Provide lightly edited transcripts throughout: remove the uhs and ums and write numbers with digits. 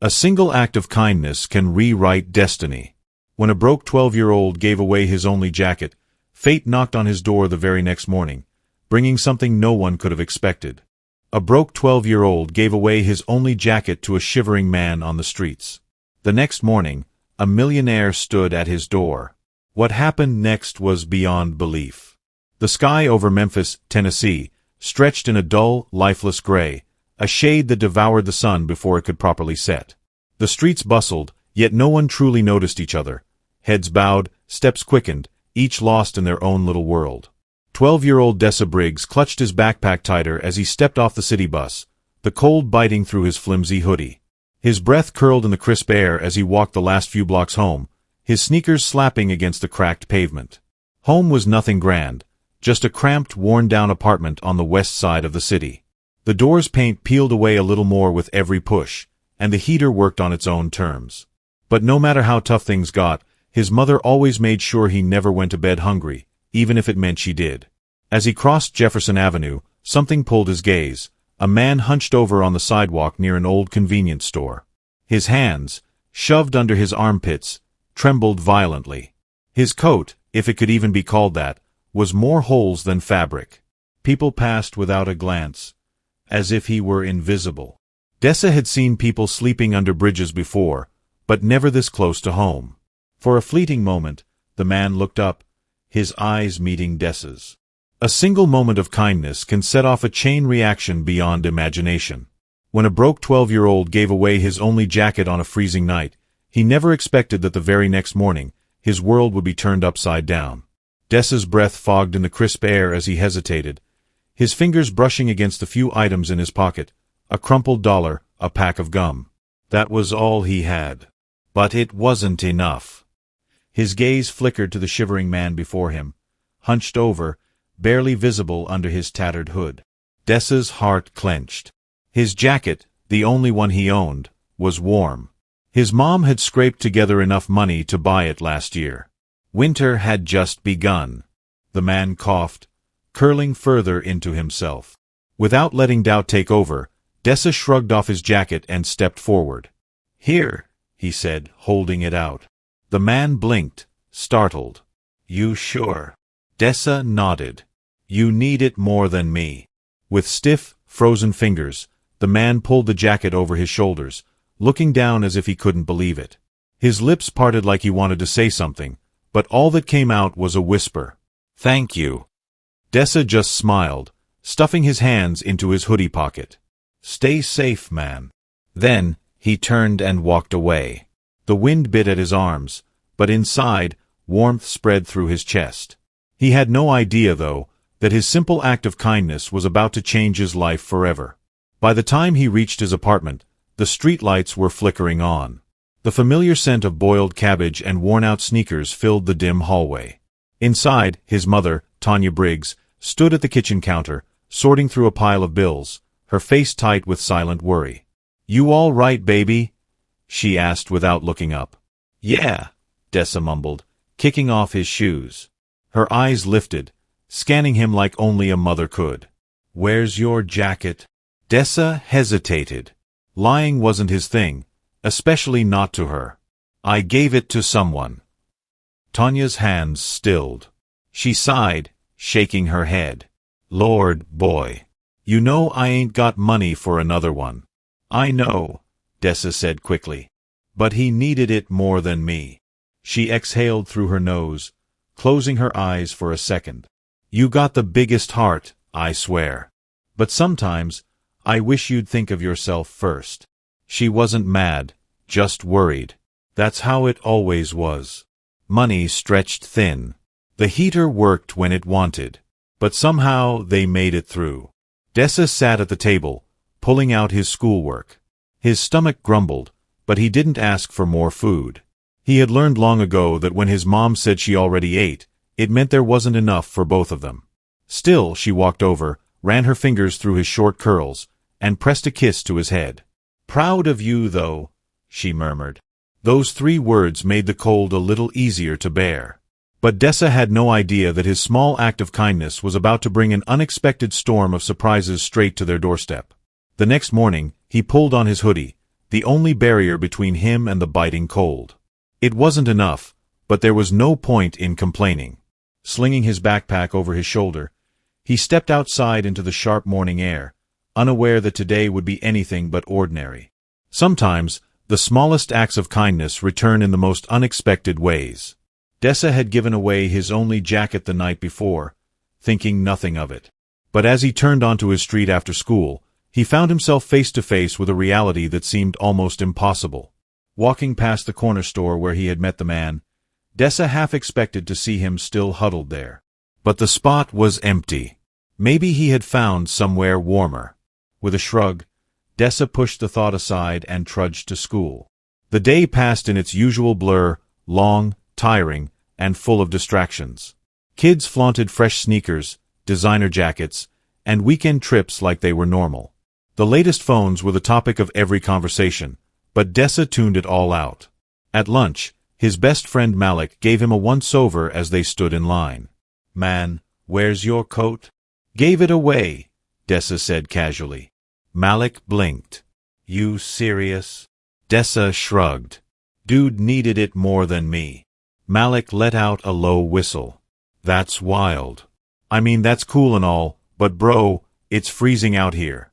A single act of kindness can rewrite destiny. When a broke 12-year-old gave away his only jacket, fate knocked on his door the very next morning, bringing something no one could have expected. A broke 12-year-old gave away his only jacket to a shivering man on the streets. The next morning, a millionaire stood at his door. What happened next was beyond belief. The sky over Memphis, Tennessee, stretched in a dull, lifeless gray, a shade that devoured the sun before it could properly set. The streets bustled, yet no one truly noticed each other. Heads bowed, steps quickened, each lost in their own little world. 12-year-old DeShawn Briggs clutched his backpack tighter as he stepped off the city bus, the cold biting through his flimsy hoodie. His breath curled in the crisp air as he walked the last few blocks home, his sneakers slapping against the cracked pavement. Home was nothing grand, just a cramped, worn-down apartment on the west side of the city. The door's paint peeled away a little more with every push, and the heater worked on its own terms. But no matter how tough things got, his mother always made sure he never went to bed hungry, even if it meant she did. As he crossed Jefferson Avenue, something pulled his gaze. A man hunched over on the sidewalk near an old convenience store. His hands, shoved under his armpits, trembled violently. His coat, if it could even be called that, was more holes than fabric. People passed without a glance, as if he were invisible. DeShawn had seen people sleeping under bridges before, but never this close to home. For a fleeting moment, the man looked up, his eyes meeting DeShawn's. A single moment of kindness can set off a chain reaction beyond imagination. When a broke 12-year-old gave away his only jacket on a freezing night, he never expected that the very next morning, his world would be turned upside down. DeShawn's breath fogged in the crisp air as he hesitated, his fingers brushing against the few items in his pocket, a crumpled dollar, a pack of gum. That was all he had. But it wasn't enough. His gaze flickered to the shivering man before him, hunched over, barely visible under his tattered hood. DeShawn's heart clenched. His jacket, the only one he owned, was warm. His mom had scraped together enough money to buy it last year. Winter had just begun. The man coughed, curling further into himself. Without letting doubt take over, DeShawn shrugged off his jacket and stepped forward. "Here," he said, holding it out. The man blinked, startled. "You sure?" DeShawn nodded. "You need it more than me." With stiff, frozen fingers, the man pulled the jacket over his shoulders, looking down as if he couldn't believe it. His lips parted like he wanted to say something, but all that came out was a whisper. "Thank you." DeShawn just smiled, stuffing his hands into his hoodie pocket. "Stay safe, man." Then, he turned and walked away. The wind bit at his arms, but inside, warmth spread through his chest. He had no idea, though, that his simple act of kindness was about to change his life forever. By the time he reached his apartment, the streetlights were flickering on. The familiar scent of boiled cabbage and worn-out sneakers filled the dim hallway. Inside, his mother, Tanya Briggs, stood at the kitchen counter, sorting through a pile of bills, her face tight with silent worry. "You all right, baby?" she asked without looking up. "Yeah," DeShawn mumbled, kicking off his shoes. Her eyes lifted, scanning him like only a mother could. "Where's your jacket?" DeShawn hesitated. Lying wasn't his thing, especially not to her. "I gave it to someone." Tanya's hands stilled. She sighed, shaking her head. "Lord, boy. You know I ain't got money for another one." "I know," DeShawn said quickly. "But he needed it more than me." She exhaled through her nose, closing her eyes for a second. "You got the biggest heart, I swear. But sometimes, I wish you'd think of yourself first." She wasn't mad, just worried. That's how it always was. Money stretched thin. The heater worked when it wanted. But somehow they made it through. DeShawn sat at the table, pulling out his schoolwork. His stomach grumbled, but he didn't ask for more food. He had learned long ago that when his mom said she already ate, it meant there wasn't enough for both of them. Still, she walked over, ran her fingers through his short curls, and pressed a kiss to his head. "Proud of you, though," she murmured. Those 3 words made the cold a little easier to bear. But DeShawn had no idea that his small act of kindness was about to bring an unexpected storm of surprises straight to their doorstep. The next morning, he pulled on his hoodie, the only barrier between him and the biting cold. It wasn't enough, but there was no point in complaining. Slinging his backpack over his shoulder, he stepped outside into the sharp morning air, unaware that today would be anything but ordinary. Sometimes, the smallest acts of kindness return in the most unexpected ways. Dessa had given away his only jacket the night before, thinking nothing of it. But as he turned onto his street after school, he found himself face to face with a reality that seemed almost impossible. Walking past the corner store where he had met the man, Dessa half expected to see him still huddled there. But the spot was empty. Maybe he had found somewhere warmer. With a shrug, Dessa pushed the thought aside and trudged to school. The day passed in its usual blur, long, tiring, and full of distractions. Kids flaunted fresh sneakers, designer jackets, and weekend trips like they were normal. The latest phones were the topic of every conversation, but Dessa tuned it all out. At lunch, his best friend Malik gave him a once-over as they stood in line. "Man, where's your coat?" "Gave it away," Dessa said casually. Malik blinked. "You serious?" Dessa shrugged. "Dude needed it more than me." Malik let out a low whistle. "That's wild. I mean, that's cool and all, but bro, it's freezing out here."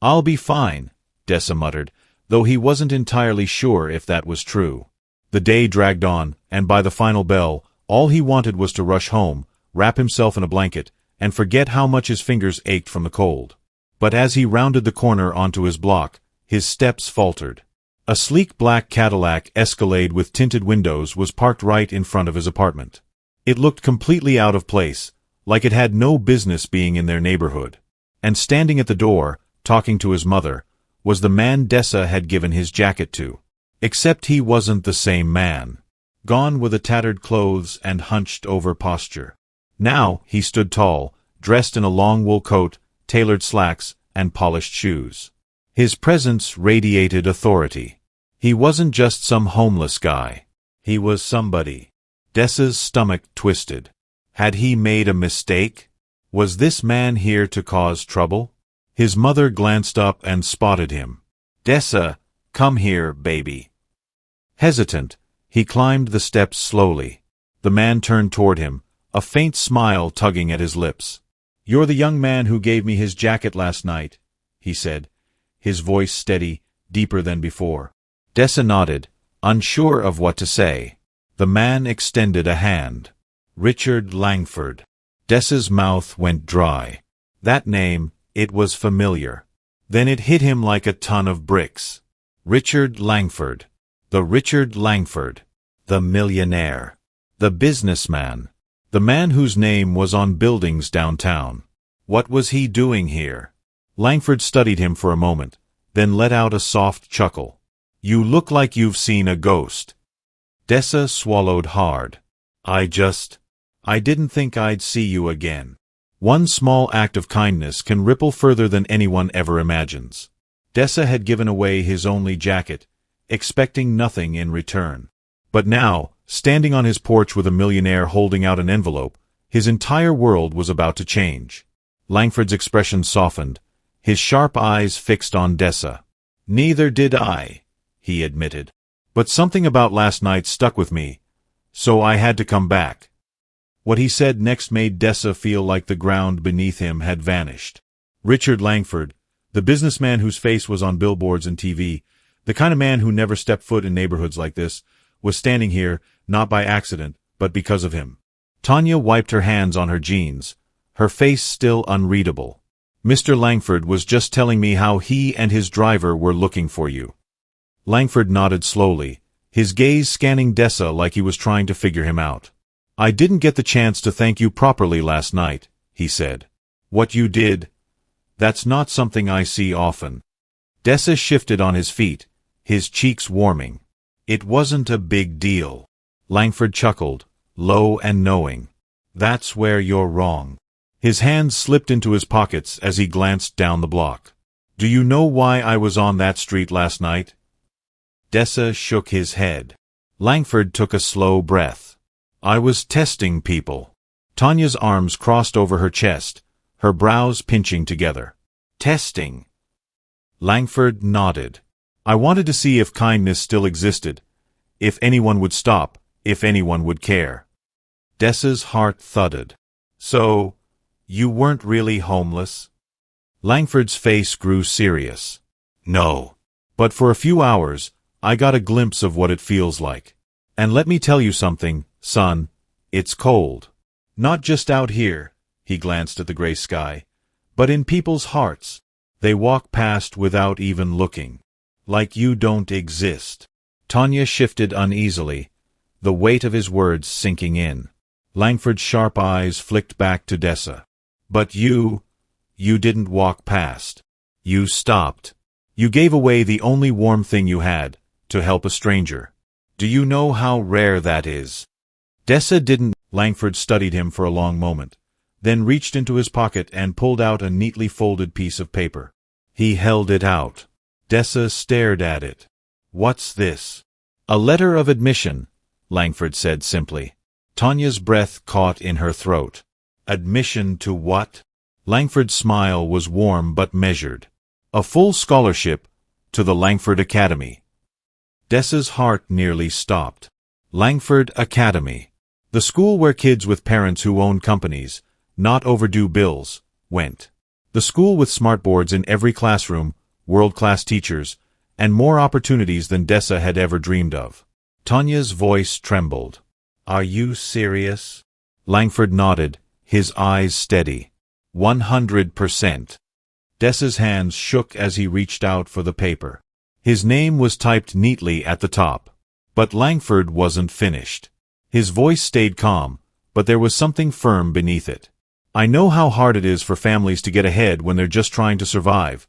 "I'll be fine," Dessa muttered, though he wasn't entirely sure if that was true. The day dragged on, and by the final bell, all he wanted was to rush home, wrap himself in a blanket, and forget how much his fingers ached from the cold. But as he rounded the corner onto his block, his steps faltered. A sleek black Cadillac Escalade with tinted windows was parked right in front of his apartment. It looked completely out of place, like it had no business being in their neighborhood. And standing at the door, talking to his mother, was the man Dessa had given his jacket to. Except he wasn't the same man. Gone were the tattered clothes and hunched-over posture. Now he stood tall, dressed in a long wool coat, tailored slacks, and polished shoes. His presence radiated authority. He wasn't just some homeless guy. He was somebody. Dessa's stomach twisted. Had he made a mistake? Was this man here to cause trouble? His mother glanced up and spotted him. "Dessa, come here, baby." Hesitant, he climbed the steps slowly. The man turned toward him, a faint smile tugging at his lips. "You're the young man who gave me his jacket last night," he said, his voice steady, deeper than before. Dessa nodded, unsure of what to say. The man extended a hand. "Richard Langford." Dessa's mouth went dry. That name, it was familiar. Then it hit him like a ton of bricks. Richard Langford. The Richard Langford. The millionaire. The businessman. The man whose name was on buildings downtown. What was he doing here? Langford studied him for a moment, then let out a soft chuckle. "You look like you've seen a ghost." Dessa swallowed hard. I didn't think I'd see you again." One small act of kindness can ripple further than anyone ever imagines. Dessa had given away his only jacket, expecting nothing in return. But now, standing on his porch with a millionaire holding out an envelope, his entire world was about to change. Langford's expression softened, his sharp eyes fixed on Dessa. "Neither did I," he admitted. "But something about last night stuck with me, so I had to come back." What he said next made Dessa feel like the ground beneath him had vanished. Richard Langford, the businessman whose face was on billboards and TV, the kind of man who never stepped foot in neighborhoods like this, was standing here, not by accident, but because of him. Tanya wiped her hands on her jeans, her face still unreadable. "Mr. Langford was just telling me how he and his driver were looking for you." Langford nodded slowly, his gaze scanning Dessa like he was trying to figure him out. "I didn't get the chance to thank you properly last night," he said. "What you did, that's not something I see often." Dessa shifted on his feet, his cheeks warming. "It wasn't a big deal." Langford chuckled, low and knowing. "That's where you're wrong." His hands slipped into his pockets as he glanced down the block. "Do you know why I was on that street last night?" Dessa shook his head. Langford took a slow breath. "I was testing people." Tanya's arms crossed over her chest, her brows pinching together. "Testing?" Langford nodded. I wanted to see if kindness still existed, if anyone would stop, if anyone would care. Dessa's heart thudded. So, you weren't really homeless? Langford's face grew serious. No. But for a few hours, I got a glimpse of what it feels like. And let me tell you something, son, it's cold. Not just out here, he glanced at the gray sky, but in people's hearts. They walk past without even looking. Like you don't exist. Tanya shifted uneasily, the weight of his words sinking in. Langford's sharp eyes flicked back to Dessa. But you didn't walk past. You stopped. You gave away the only warm thing you had, to help a stranger. Do you know how rare that is? Dessa didn't. Langford studied him for a long moment, then reached into his pocket and pulled out a neatly folded piece of paper. He held it out. Dessa stared at it. What's this? A letter of admission, Langford said simply. Tanya's breath caught in her throat. Admission to what? Langford's smile was warm but measured. A full scholarship to the Langford Academy. Dessa's heart nearly stopped. Langford Academy. The school where kids with parents who own companies, not overdue bills, went. The school with smartboards in every classroom, world-class teachers, and more opportunities than Dessa had ever dreamed of. Tanya's voice trembled. Are you serious? Langford nodded, his eyes steady. 100%. Dessa's hands shook as he reached out for the paper. His name was typed neatly at the top. But Langford wasn't finished. His voice stayed calm, but there was something firm beneath it. I know how hard it is for families to get ahead when they're just trying to survive.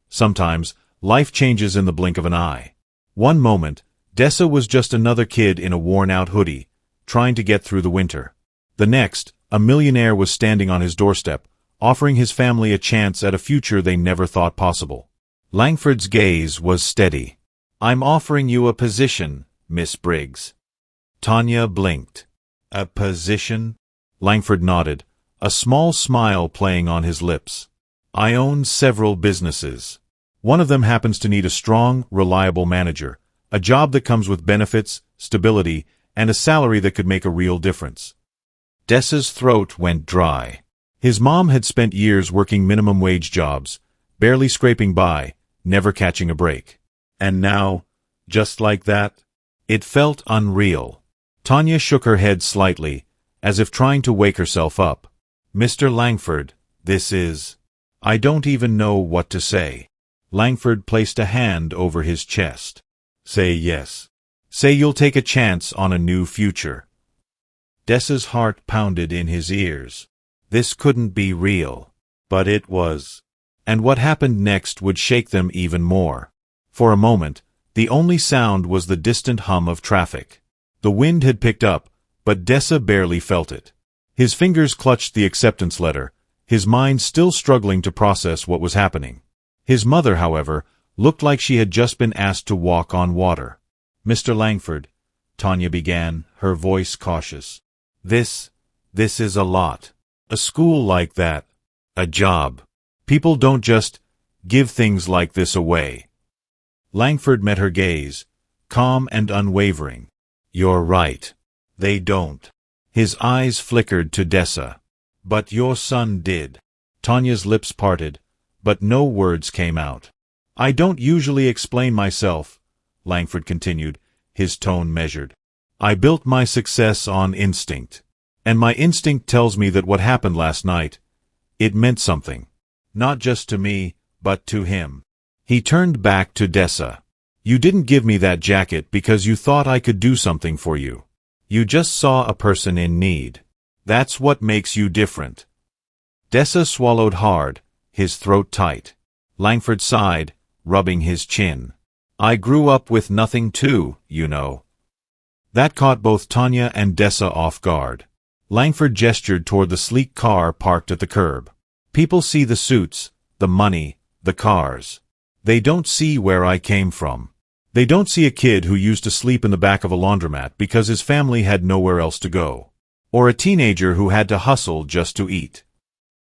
Sometimes, life changes in the blink of an eye. One moment, Dessa was just another kid in a worn-out hoodie, trying to get through the winter. The next, a millionaire was standing on his doorstep, offering his family a chance at a future they never thought possible. Langford's gaze was steady. I'm offering you a position, Miss Briggs. Tanya blinked. A position? Langford nodded, a small smile playing on his lips. I own several businesses. One of them happens to need a strong, reliable manager, a job that comes with benefits, stability, and a salary that could make a real difference. Dessa's throat went dry. His mom had spent years working minimum-wage jobs, barely scraping by, never catching a break. And now, just like that, it felt unreal. Tanya shook her head slightly, as if trying to wake herself up. Mr. Langford, this is... I don't even know what to say. Langford placed a hand over his chest. Say yes. Say you'll take a chance on a new future. Dessa's heart pounded in his ears. This couldn't be real. But it was. And what happened next would shake them even more. For a moment, the only sound was the distant hum of traffic. The wind had picked up, but Dessa barely felt it. His fingers clutched the acceptance letter, his mind still struggling to process what was happening. His mother, however, looked like she had just been asked to walk on water. Mr. Langford, Tanya began, her voice cautious. This is a lot. A school like that. A job. People don't just give things like this away. Langford met her gaze, calm and unwavering. You're right. They don't. His eyes flickered to Dessa. But your son did. Tanya's lips parted, but no words came out. I don't usually explain myself, Langford continued, his tone measured. I built my success on instinct. And my instinct tells me that what happened last night, it meant something. Not just to me, but to him. He turned back to Dessa. You didn't give me that jacket because you thought I could do something for you. You just saw a person in need. That's what makes you different. Dessa swallowed hard, his throat tight. Langford sighed, rubbing his chin. I grew up with nothing too, you know. That caught both Tanya and Dessa off guard. Langford gestured toward the sleek car parked at the curb. People see the suits, the money, the cars. They don't see where I came from. They don't see a kid who used to sleep in the back of a laundromat because his family had nowhere else to go. Or a teenager who had to hustle just to eat.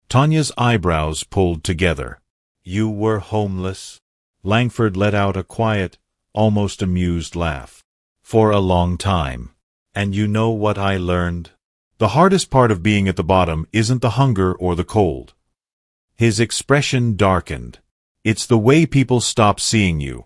Tanya's eyebrows pulled together. You were homeless? Langford let out a quiet, almost amused laugh. For a long time. And you know what I learned? The hardest part of being at the bottom isn't the hunger or the cold. His expression darkened. It's the way people stop seeing you.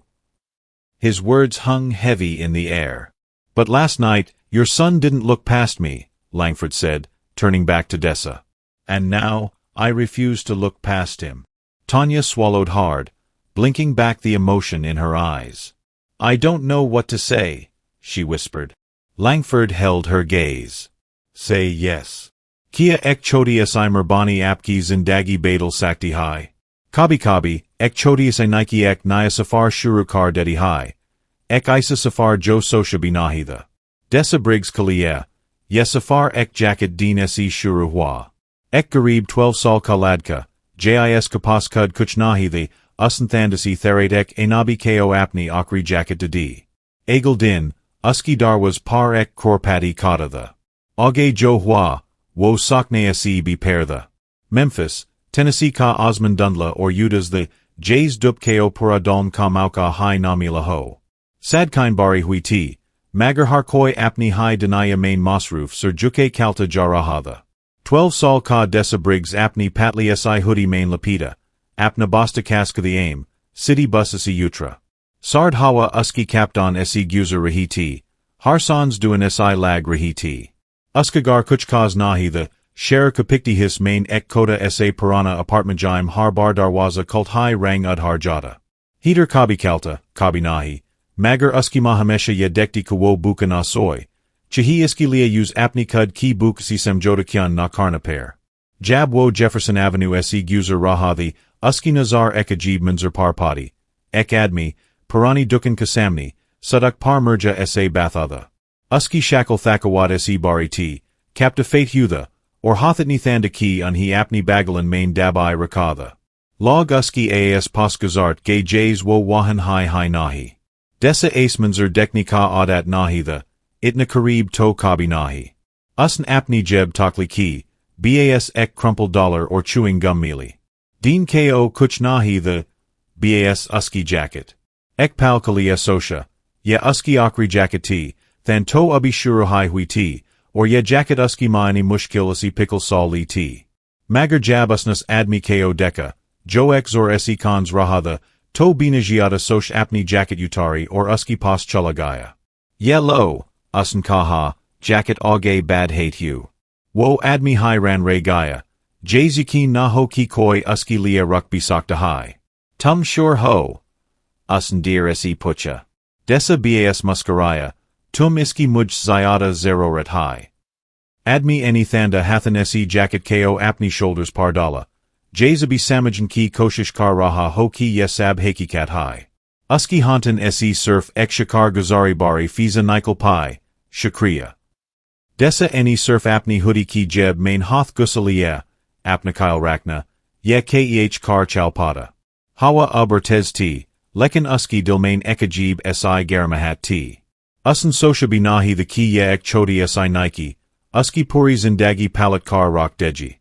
His words hung heavy in the air. But last night, your son didn't look past me, Langford said, turning back to Dessa. And now, I refuse to look past him. Tanya swallowed hard, blinking back the emotion in her eyes. I don't know what to say, she whispered. Langford held her gaze. Say yes. Kia ek choti esai merbani apki zindagi badal sakti hai. Kabi kabi, ek choti esai nike ek naya safar shurukar dedi hai. Ek isa safar jo sosha binahida. Dessa Briggs kaliya. Yes safar ek jacket din se shuru hua. Ek garib 12 sal kaladka. Jis kapas kud kuchnahidi. Usanthandasi therate ek enabi ko apni akri jacket dedi. Egel din. Uski darwas par ek korpati katha. Auge jo hua. Wo sakne se be pertha. Memphis. Tennessee ka Osman Dundla or Udas the Jays dup ko pura dalm ka mauka hai nami laho. Sadkine bari huiti. Magar harkoi apni hai denaya main masruf sur juke kalta jarahada. 12 sal ka Dessa Briggs apni patli si hoodie main lapita. Apna basta kaska the aim. City bus si utra. Sard hawa uski kapdan se guzer rahiti. Harsans duan si lag rahiti. Uskagar kuchkaz nahi the Sher kapikti his main ek kota sa parana apartment jaim har bar darwaza kult hai rang udhar jata. Heater kabi kalta, kabi nahi. Magar uski mahamesha yedekti kawo buka na soy. Chahi iski liya use apni kud ki buka si semjota kyan na karna pair. Jab wo Jefferson Avenue se guzer rahathi, uski nazar ekajib manzar parpati. Ek admi, parani dukan kasamni, sadak par murja sa bathada. Uski shakal thakawat se bari ti, kapta fate hutha. Or hothatni thanda ki unhi apni bagalan main dabai rakatha. Log uski as paskazart gay jays wo wahan hai nahi. Dessa asmanzer dekni ka adat nahi the, itna karib to kabi nahi. Usn apni jeb takli ki, bas ek crumpled dollar or chewing gum mealy. Din ko kuch nahi the, bas uski jacket. Ek pal kaliya sosha, ye uski akri jacket ti, than to ubi shuru hai hui ti. Or ye jacket uski maani mushkilasi pickle saw li ti. Magar jabusnus admi ko deka, jo ek zor se cons rahada, to binajiata sosh apni jacket utari or uski pas chulagaya. Ye lo, usan kaha, jacket auge bad hate hu. Wo admi hi ran re gaya, jaziki na ho ki koi uski liya rukbi sakta hai. Tum sure ho. Usan dear se pucha. Dessa bas muskaraya. Tum iski muj zayada zerorat hai. Admi any thanda hathan se jacket ko apni shoulders pardala. Jazabi samajan ki koshish kar raha ho ki yesab hakikat hai. Uski hantan se surf ek shakar guzari bari fiza nikal pai, shakriya. Dessa any surf apni hoodie ki jeb main hoth gusaliya, apna kyle rakna, ye keh kar chalpada. Hawa ubertez ti, lekin uski dilmain ekajib si garamahat ti. Usan sosha binahi the ki ye ek choti si Nike, uski puri zindagi palat kar rock deji.